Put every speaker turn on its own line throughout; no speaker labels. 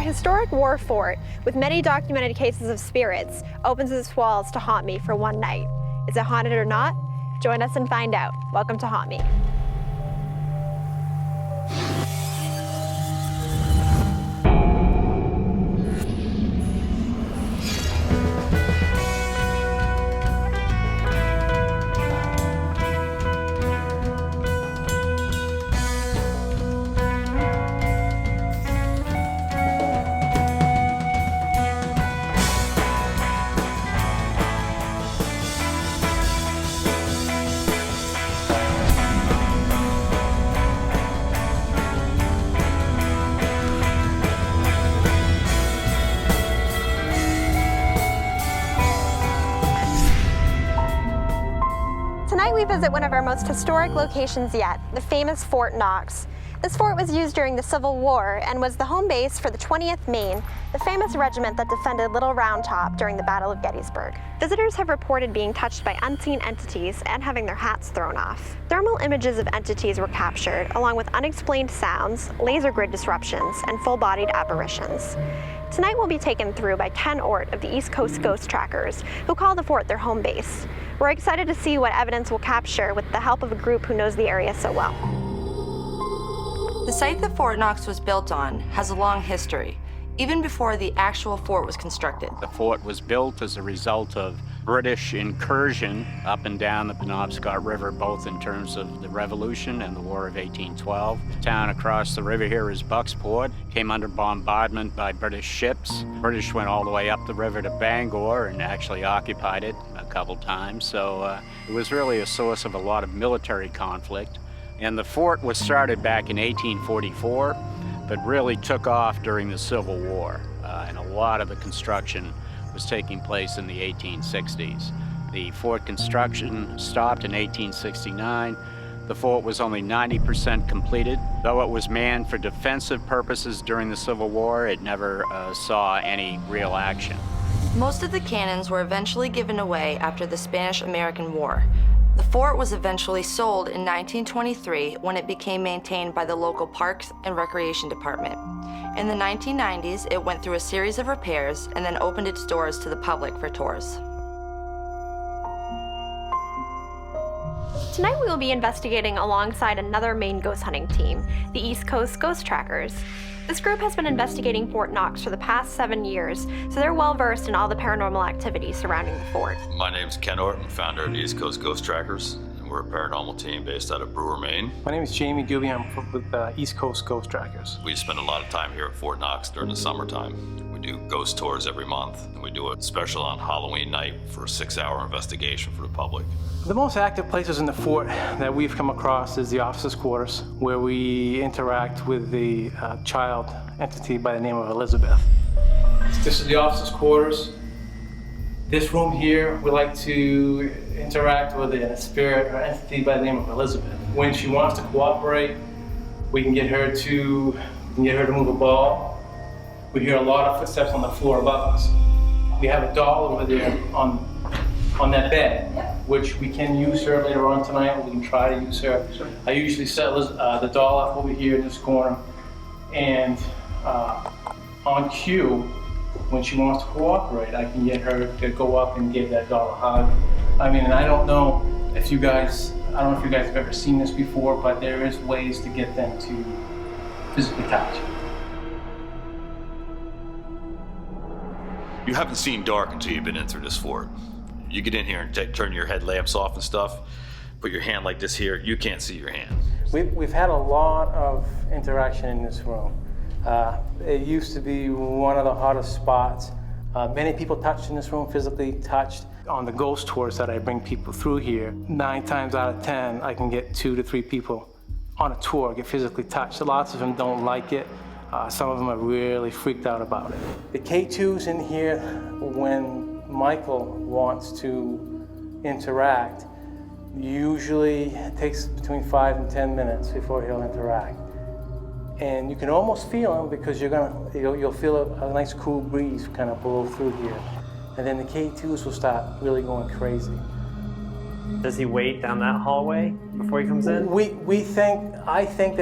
historic war fort with many documented cases of spirits opens its walls to haunt me for one night. Is it haunted or not? Join us and find out. Welcome to Haunt Me. Tonight we visit one of our most historic locations yet, the famous Fort Knox. This fort was used during the Civil War and was the home base for the 20th Maine, the famous regiment that defended Little Round Top during the Battle of Gettysburg. Visitors have reported being touched by unseen entities and having their hats thrown off. Thermal images of entities were captured, along with unexplained sounds, laser grid disruptions, and full-bodied apparitions. Tonight we'll be taken through by Ken Ort of the East Coast Ghost Trackers, who call the fort their home base. We're excited to see what evidence we'll capture with the help of a group who knows the area so well.
The site that Fort Knox was built on has a long history, even before the actual fort was constructed.
The fort was built as a result of British incursion up and down the Penobscot River, both in terms of the Revolution and the War of 1812. The town across the river here is Bucksport, came under bombardment by British ships. British went all the way up the river to Bangor and actually occupied it a couple times. So it was really a source of a lot of military conflict. And the fort was started back in 1844, but really took off during the Civil War. And a lot of the construction was taking place in the 1860s. The fort construction stopped in 1869. The fort was only 90% completed. Though it was manned for defensive purposes during the Civil War, it never saw any real action.
Most of the cannons were eventually given away after the Spanish-American War. The fort was eventually sold in 1923 when it became maintained by the local Parks and Recreation Department. In the 1990s, it went through a series of repairs and then opened its doors to the public for tours.
Tonight we will be investigating alongside another Maine ghost hunting team, the East Coast Ghost Trackers. This group has been investigating Fort Knox for the past 7 years, so they're well versed in all the paranormal activity surrounding the fort.
My name's Ken Ort, I'm founder of the East Coast Ghost Trackers, and we're a paranormal team based out of Brewer, Maine.
My name is Jamie Doobie, I'm with East Coast Ghost Trackers.
We spend a lot of time here at Fort Knox during the summertime. We do ghost tours every month, and we do a special on Halloween night for a 6-hour investigation for the public.
The most active places in the fort that we've come across is the officers' quarters, where we interact with the child entity by the name of Elizabeth. This is the officers' quarters. This room here, we like to interact with a spirit or entity by the name of Elizabeth. When she wants to cooperate, we can get her to move a ball. We hear a lot of footsteps on the floor above us. We have a doll over there on that bed, which we can use her later on tonight. We can try to use her. Sure. I usually set the doll up over here in this corner, and on cue, when she wants to cooperate, I can get her to go up and give that doll a hug. I mean, and I don't know if you guys have ever seen this before, but there is ways to get them to physically touch.
You haven't seen dark until you've been in through this fort. You get in here and turn your headlamps off and stuff, put your hand like this here, you can't see your hand.
We've had a lot of interaction in this room. It used to be one of the hottest spots. Many people touched in this room, physically touched. On the ghost tours that I bring people through here, 9 times out of 10, I can get 2 to 3 people on a tour get physically touched. Lots of them don't like it. Some of them are really freaked out about it. The K2's in here when Michael wants to interact. Usually it takes between 5 and 10 minutes before he'll interact. And you can almost feel him because you'll feel a nice cool breeze kind of blow through here. And then the K2s will start really going crazy.
Does he wait down that hallway before he comes in?
I think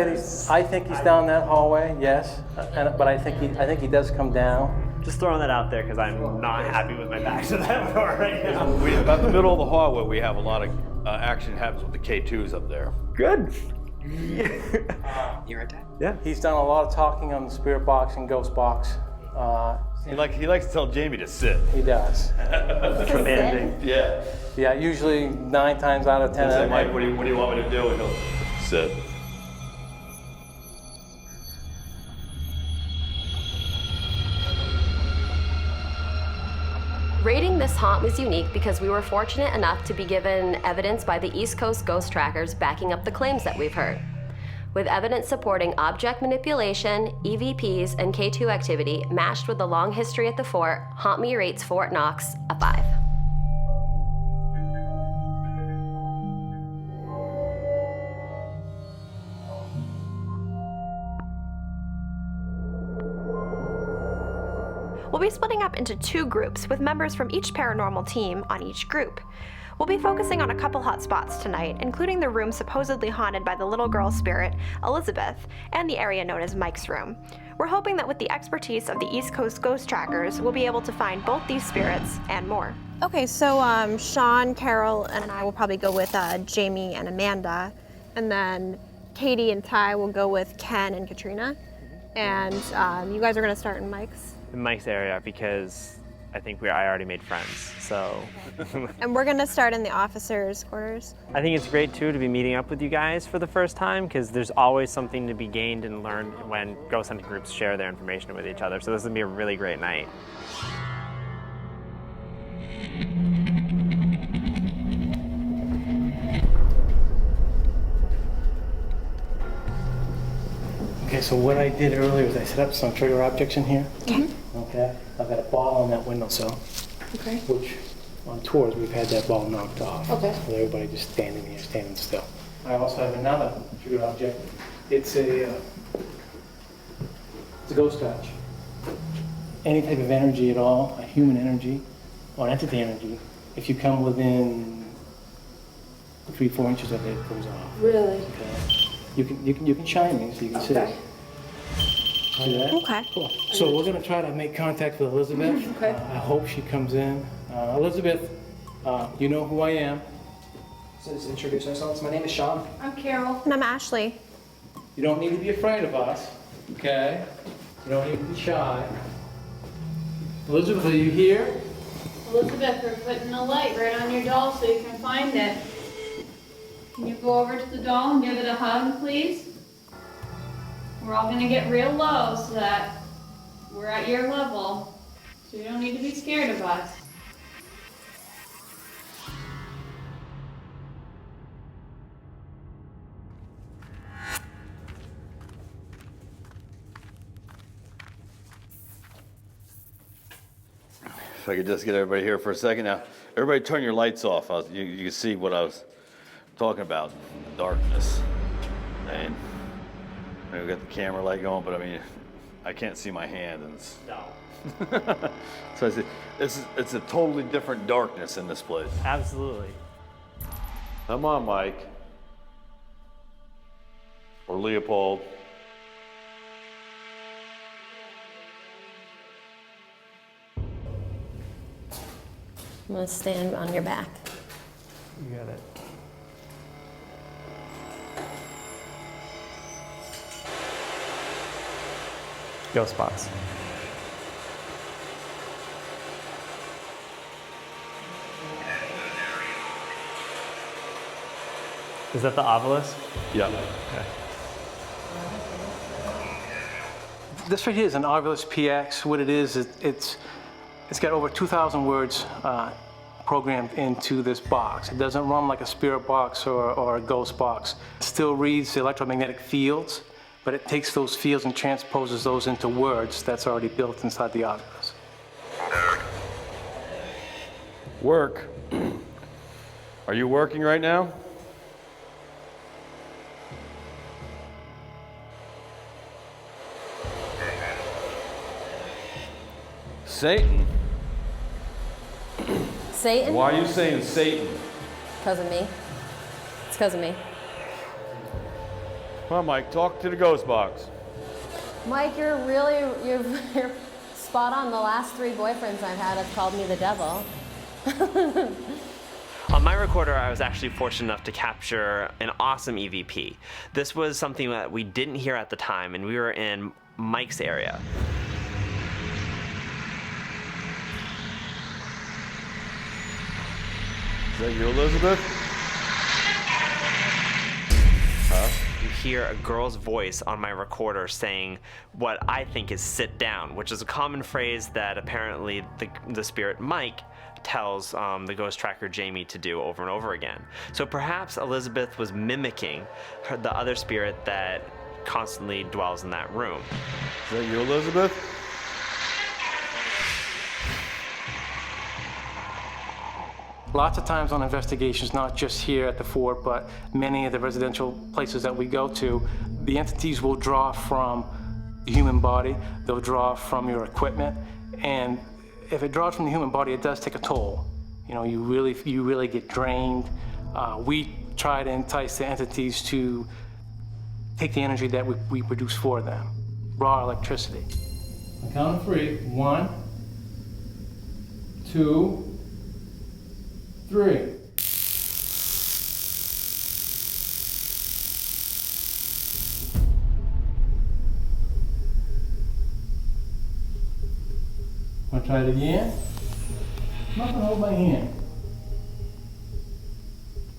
he's down that hallway, yes, but I think he does come down.
Just throwing that out there because I'm not happy with my back to that door right now.
About the middle of the hallway, we have a lot of action happens with the K2s up there.
Good.
You right there?
Yeah.
He's done a lot of talking on the spirit box and ghost box.
He likes to tell Jamie to sit.
He does.
Commanding.
Yeah.
Yeah, usually 9 times out of 10.
Say, Mike, what do you want me to do? And he'll sit.
Raiding this haunt was unique because we were fortunate enough to be given evidence by the East Coast ghost trackers backing up the claims that we've heard. With evidence supporting object manipulation, EVPs, and K2 activity matched with the long history at the fort, Haunt Me rates Fort Knox a 5.
We'll be splitting up into 2 groups with members from each paranormal team on each group. We'll be focusing on a couple hot spots tonight, including the room supposedly haunted by the little girl spirit, Elizabeth, and the area known as Mike's room. We're hoping that with the expertise of the East Coast ghost trackers, we'll be able to find both these spirits and more. Okay, so Sean, Carol, and I will probably go with Jamie and Amanda, and then Katie and Ty will go with Ken and Katrina, and you guys are gonna start in Mike's.
In Mike's area because I think I already made friends, so.
And we're gonna start in the officers' quarters.
I think it's great too to be meeting up with you guys for the first time because there's always something to be gained and learned when ghost hunting groups share their information with each other. So this is gonna be a really great night.
Okay, so what I did earlier was I set up some trigger objects in here. Okay. I've got a ball on that windowsill. Okay. Which on tours we've had that ball knocked off. Okay. With everybody just standing here, standing still. I also have another trigger object. It's a ghost touch. Any type of energy at all, a human energy or entity energy, if you come within 3-4 inches of it, it goes off.
Really?
Okay. You can shine me so you can see.
Okay.
See that?
Okay.
Cool. So we're gonna try to make contact with Elizabeth.
Okay.
I hope she comes in. Elizabeth, you know who I am.
So just introduce ourselves. My name is Sean.
I'm Carol.
And I'm Ashley.
You don't need to be afraid of us, okay? You don't need to be shy. Elizabeth, are you here?
Elizabeth, we're putting a light right on your doll so you can find it. Can you go over to the doll and give it a hug, please? We're all gonna get real low so that we're at your level. So you don't need to be scared of us.
If I could just get everybody here for a second now. Everybody turn your lights off. You can see what I was talking about, the darkness. And we got the camera light going, but I mean, I can't see my hand. And it's,
No.
so I see, it's a totally different darkness in this place.
Absolutely.
Come on, Mike. Or Leopold.
I'm gonna stand on your back.
You got it. Ghost spots. Is that the obelisk?
Yeah.
Okay.
This right here is an Obelisk PX. What it is it's got over 2,000 words programmed into this box. It doesn't run like a spirit box or a ghost box. It still reads the electromagnetic fields, but it takes those fields and transposes those into words that's already built inside the obelisk.
Work. Are you working right now? Satan?
Satan?
Why are you saying Satan?
because of me. It's because of me.
Come on, Mike, talk to the ghost box.
Mike, you're spot on. The last 3 boyfriends I've had have called me the devil.
On my recorder, I was actually fortunate enough to capture an awesome EVP. This was something that we didn't hear at the time, and we were in Mike's area.
Is that you, Elizabeth? Huh?
You hear a girl's voice on my recorder saying what I think is sit down, which is a common phrase that apparently the spirit Mike tells the ghost tracker Jamie to do over and over again. So perhaps Elizabeth was mimicking the other spirit that constantly dwells in that room.
Is that you, Elizabeth?
Lots of times on investigations, not just here at the fort, but many of the residential places that we go to, the entities will draw from the human body, they'll draw from your equipment, and if it draws from the human body, it does take a toll. You know, you really get drained. We try to entice the entities to take the energy that we produce for them, raw electricity. On count of 3, 1, 2, 3. Want to try it again? I'm not going to hold my hand.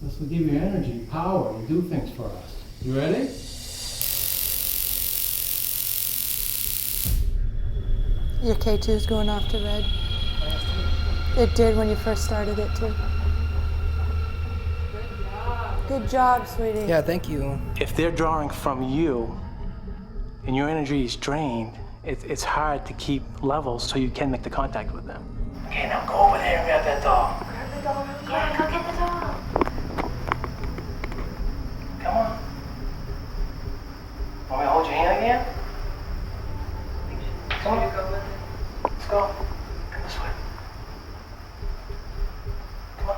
This will give you energy, power, you do things for us. You ready?
Your K2 is going off to red. It did when you first started it too. Good job, sweetie.
Yeah, thank you.
If they're drawing from you and your energy is drained, it's hard to keep levels so you can make the contact with them. Okay, now go over there and grab that doll.
Grab the doll. Yeah, go get the doll.
Come on. Want me to hold your hand again? Come on. Let's go. Come this way. Come on.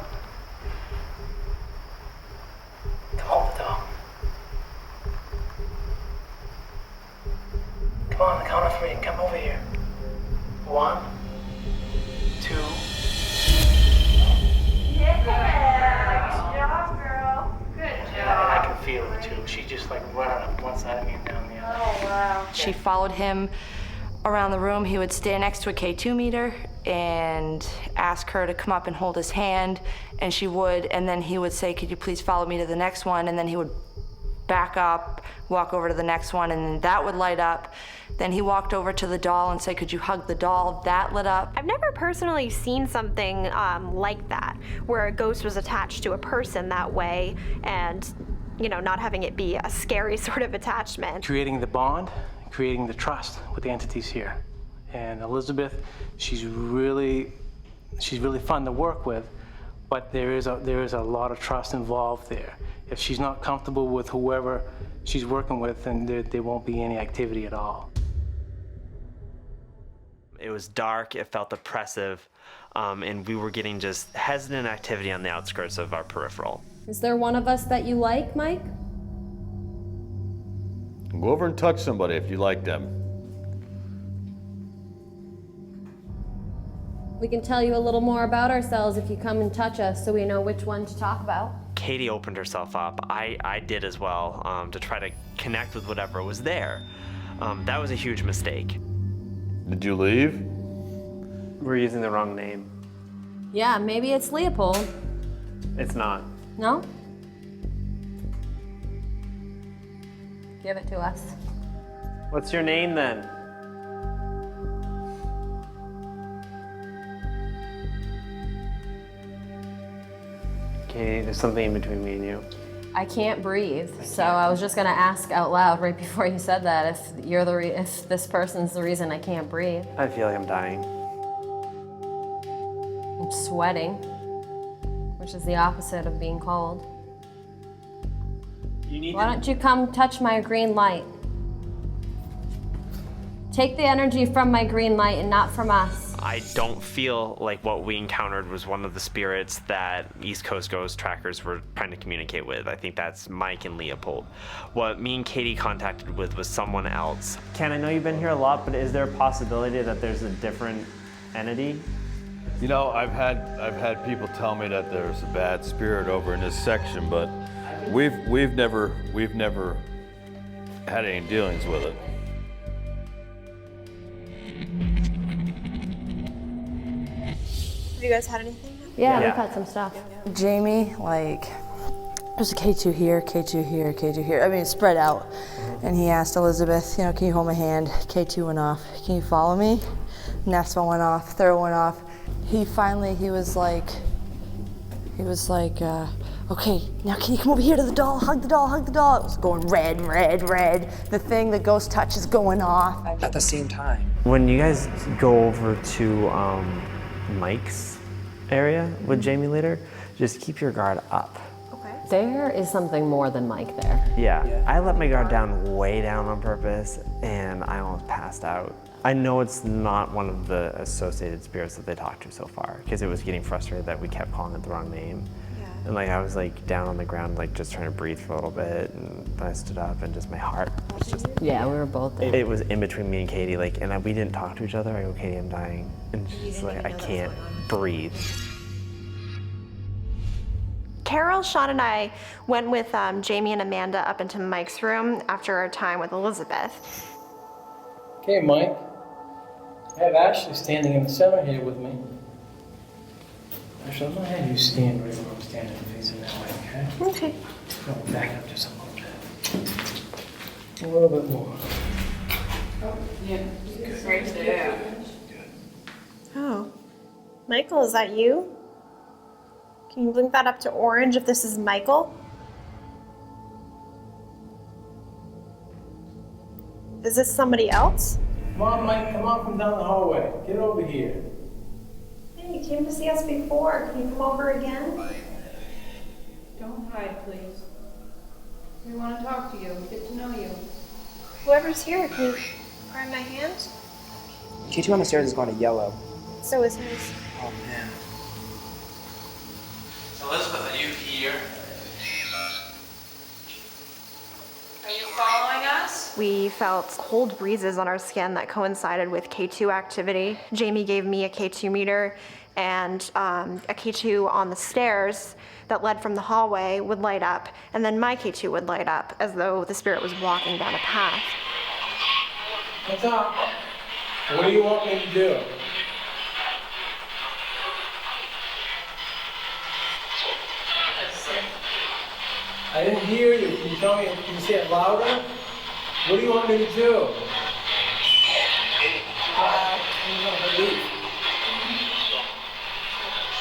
Come hold the doll. Come on, the count of 3 and come over here. 1, 2.
Yeah, good job, girl. Good job.
I can feel it too. She's just like running up one side of me and down the other.
Oh, wow.
She followed him around the room. He would stand next to a K2 meter and ask her to come up and hold his hand, and she would, and then he would say, could you please follow me to the next one? And then he would back up, walk over to the next one, and then that would light up. Then he walked over to the doll and said, could you hug the doll? That lit up.
I've never personally seen something like that, where a ghost was attached to a person that way and, you know, not having it be a scary sort of attachment.
Creating the bond, creating the trust with the entities here. And Elizabeth, she's really fun to work with, but there is a lot of trust involved there. If she's not comfortable with whoever she's working with, then there won't be any activity at all.
It was dark, it felt oppressive, and we were getting just hesitant activity on the outskirts of our peripheral.
Is there one of us that you like, Mike?
Go over and touch somebody if you like them.
We can tell you a little more about ourselves if you come and touch us so we know which one to talk about.
Katie opened herself up. I did as well, to try to connect with whatever was there. That was a huge mistake.
Did you leave?
We're using the wrong name.
Yeah, maybe it's Leopold.
It's not.
No? Give it to us.
What's your name then? Katie, there's something in between me and you.
I can't breathe, so I was just gonna ask out loud right before you said that if you're if this person's the reason I can't breathe.
I feel like I'm dying.
I'm sweating, which is the opposite of being cold. Why don't you come touch my green light? Take the energy from my green light and not from us.
I don't feel like what we encountered was one of the spirits that East Coast Ghost Trackers were trying to communicate with. I think that's Mike and Leopold. What me and Katie contacted with was someone else.
Ken, I know you've been here a lot, but is there a possibility that there's a different entity?
You know, I've had people tell me that there's a bad spirit over in this section, but we've never had any dealings with it.
Have you guys had anything?
Yeah, we've had some stuff.
Jamie, like, there's a K2 here, K2 here, K2 here. I mean, it's spread out. And he asked Elizabeth, you know, can you hold my hand? K2 went off. Can you follow me? Next one went off, third one off. He was like, okay, now can you come over here to the doll? Hug the doll, hug the doll. It was going red, red, red. The thing, the ghost touch is going off.
At the same time.
When you guys go over to Mike's area with Jamie later, just keep your guard up.
There is something more than Mike there.
Yeah, I let my guard down way down on purpose, and I almost passed out. I know it's not one of the associated spirits that they talked to so far, because it was getting frustrated that we kept calling it the wrong name. Yeah. And like I was like down on the ground, like just trying to breathe for a little bit, and then I stood up, and just my heart was just.
Yeah, we were both there.
It was in between me and Katie, like, and we didn't talk to each other. I go, Katie, I'm dying, and she's like, I can't breathe.
Carol, Sean, and I went with Jamie and Amanda up into Mike's room after our time with Elizabeth.
Okay, Mike. I have Ashley standing in the center here with me. Ashley, I'm gonna have you stand right where I'm standing, facing that way, okay?
Okay.
Go back up just a little bit. A little bit more.
Oh, yeah. Right there.
Oh. Michael, is that you? Can you blink that up to orange if this is Michael? Is this somebody else?
Come on, Mike, come on from down the hallway. Get over here.
Hey, you came to see us before. Can you come over again?
Don't hide, please. We want to talk to you, get to know you.
Whoever's here, can you grab my hand?
K2 on the stairs is going to yellow.
So is his.
Oh, man.
Elizabeth, are you here?
Are you following us?
We felt cold breezes on our skin that coincided with K2 activity. Jamie gave me a K2 meter, and a K2 on the stairs that led from the hallway would light up, and then my K2 would light up as though the spirit was walking down a path.
What's up? What do you want me to do? I didn't hear you. Can you tell me, can you say it louder? What do you want me to do?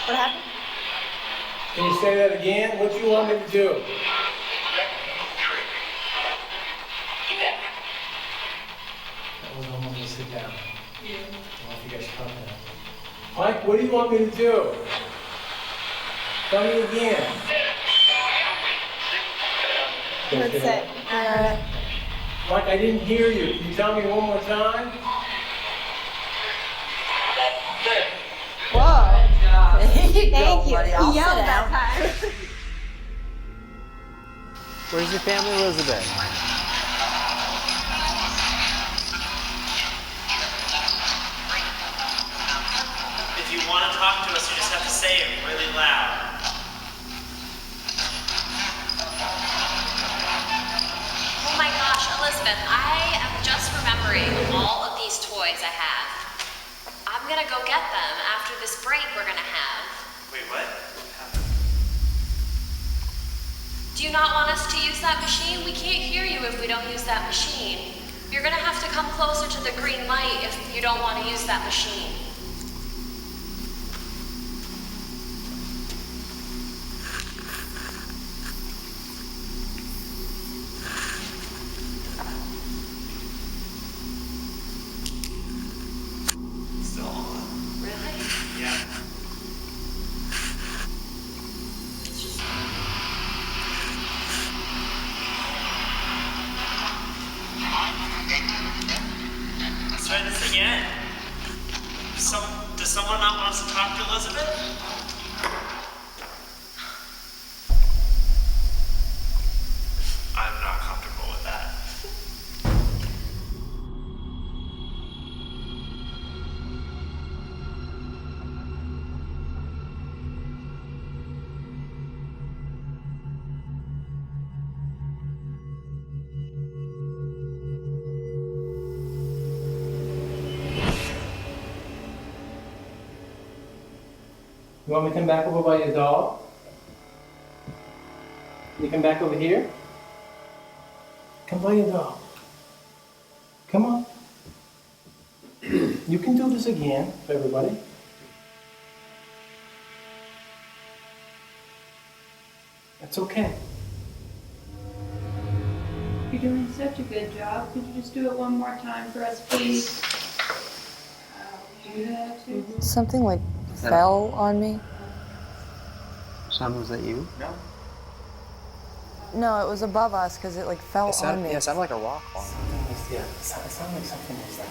What happened?
Can you say that again? What do you want me to do? That was almost to sit down. I don't know if you guys caught that. Mike, what do you want me to do? Tell me again.
That's it.
Mike, I didn't hear you. Can you tell me one more time?
Whoa.
Thank you.
Buddy.
I'll
He yelled
sit
that
down.
time.
Where's your family, Elizabeth?
If you want to talk to us, you just have to say it really loud.
Oh my gosh, Elizabeth, I am just remembering all of these toys I have. I'm gonna go get them after this break we're gonna have.
Wait, what?
Do you not want us to use that machine? We can't hear you if we don't use that machine. You're gonna have to come closer to the green light if you don't want to use that machine.
Still on.
Really?
Yeah. Let's try this again. Does someone not want us to talk to Elizabeth? I'm not comfortable with that.
You want me to come back over by your doll? Can you come back over here? Come by your doll. Come on. You can do this again for everybody. It's okay.
You're doing such a good job. Could you just do it one more time for us, please? Do that too.
Something like fell on me.
Son, was that you?
No.
No, it was above us because it like fell on me.
Yeah, it sounded like a rock falling.
Yeah, it sounded like something was like.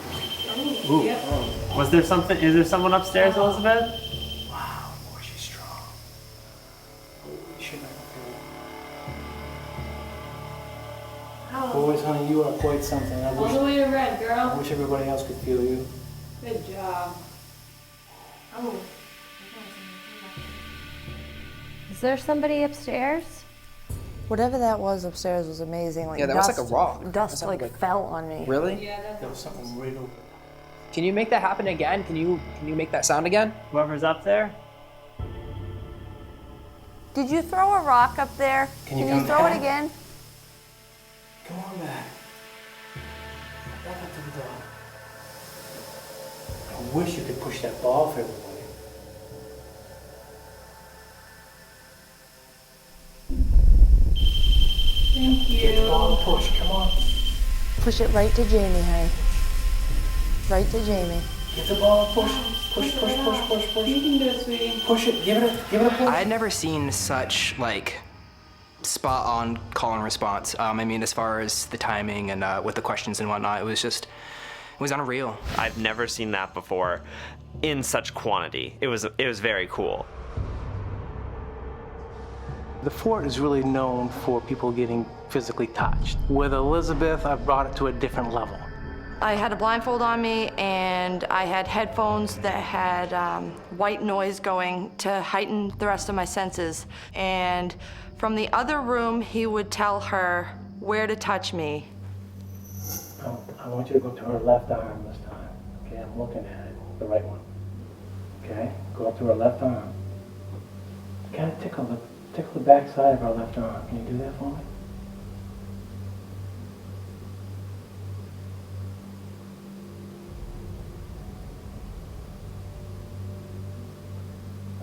Oh, yep.
Was there something? Is there someone upstairs, Elizabeth?
Wow, boy, she's strong. You should have
Oh,
Boys, honey, you are quite something. I
all the way to red, girl.
wish everybody else could feel you.
Good job. Oh.
Is there somebody upstairs?
Whatever that was upstairs was amazing. Like
Yeah, that was like a rock.
Dust
That
like
sounded like-
fell on me.
Really?
Yeah, that's
There was something right over.
Can you make that happen again? Can you make that sound again?
Whoever's up there?
Did you throw a rock up there?
Can you
you
come
throw
back?
it again?
Come on back. Back up to the door. I wish you could push that ball for everybody.
Thank
Get the
you.
ball and push. Come on.
Push it right to Jamie, honey. Right to Jamie.
Get the ball and push. Push, push, push, push, push.
You can do it, sweetie.
Push it. Give it a push.
I had never seen such like spot on call and response. I mean, as far as the timing and with the questions and whatnot, it was unreal.
I've never seen that before in such quantity. It was very cool.
The fort is really known for people getting physically touched. With Elizabeth, I brought it to a different level.
I had a blindfold on me and I had headphones that had white noise going to heighten the rest of my senses. And from the other room, he would tell her where to touch me.
I want you to go to her left arm this time. Okay, I'm looking at it, the right one. Okay, go up to her left arm. Kind of tickle the back side of her left arm. Can you do that for me?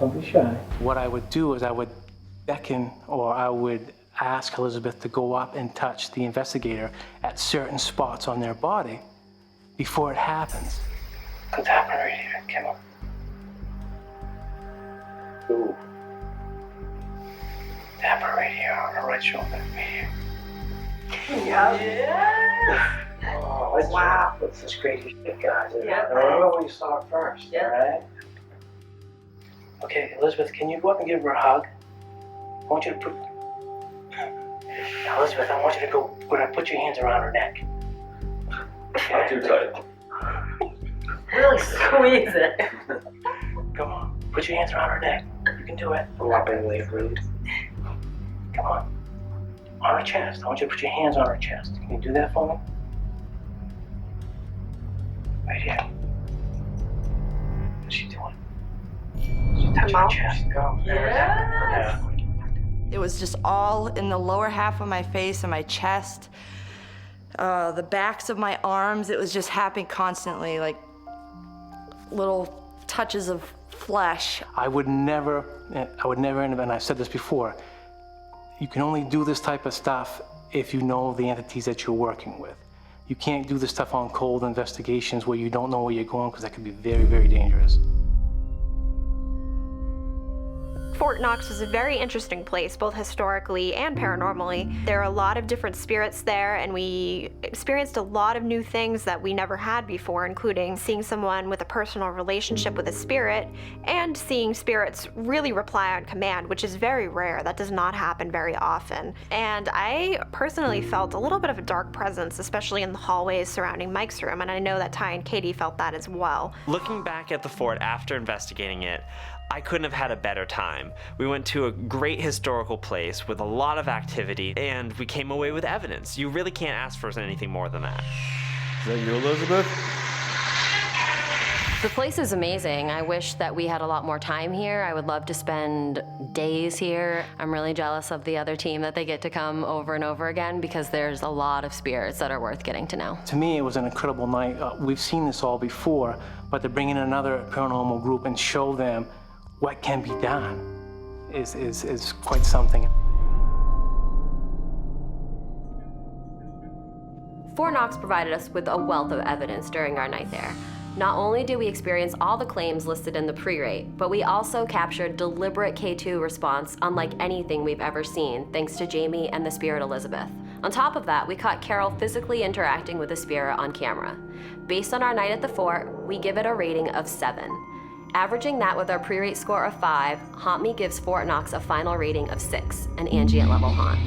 Don't be shy. What I would do is I would beckon or I would ask Elizabeth to go up and touch the investigator at certain spots on their body before it happens. What's happening right here? Come on. Ooh. Tap her right here on her right shoulder. Right here. Yeah. Oh, wow. That's this crazy shit, guys. Yeah. I remember when you saw it first, right? Okay, Elizabeth, can you go up and give her a hug? I want you to put... Now, Elizabeth, I want you to go, put your hands around her neck.
Not too tight.
Really squeeze it.
Come on, put your hands around her neck. You can do it. I'm not being late, rude. Come on. On her chest. I want you to put your hands on her chest. Can you do that for me? Right here. What's she doing? She's touching her chest. Go. Yeah.
It was just all in the lower half of my face and my chest, the backs of my arms. It was just happening constantly, like little touches of flesh.
I would never, and I've said this before, you can only do this type of stuff if you know the entities that you're working with. You can't do this stuff on cold investigations where you don't know where you're going, because that could be very, very dangerous.
Fort Fort Knox was a very interesting place, both historically and paranormally. There are a lot of different spirits there, and we experienced a lot of new things that we never had before, including seeing someone with a personal relationship with a spirit, and seeing spirits really reply on command, which is very rare. That does not happen very often. And I personally felt a little bit of a dark presence, especially in the hallways surrounding Mike's room, and I know that Ty and Katie felt that as well.
Looking back at the fort after investigating it, I couldn't have had a better time. We went to a great historical place with a lot of activity, and we came away with evidence. You really can't ask for anything more than that.
Is that you, Elizabeth?
The place is amazing. I wish that we had a lot more time here. I would love to spend days here. I'm really jealous of the other team that they get to come over and over again, because there's a lot of spirits that are worth getting to know.
To me, it was an incredible night. We've seen this all before, but to bring in another paranormal group and show them what can be done is quite something.
Fort Knox provided us with a wealth of evidence during our night there. Not only did we experience all the claims listed in the pre-rate, but we also captured deliberate K2 response unlike anything we've ever seen, thanks to Jamie and the spirit Elizabeth. On top of that, we caught Carol physically interacting with the spirit on camera. Based on our night at the fort, we give it a rating of 7. Averaging that with our pre-rate score of 5, Haunt Me gives Fort Knox a final rating of 6, an Angie at level haunt.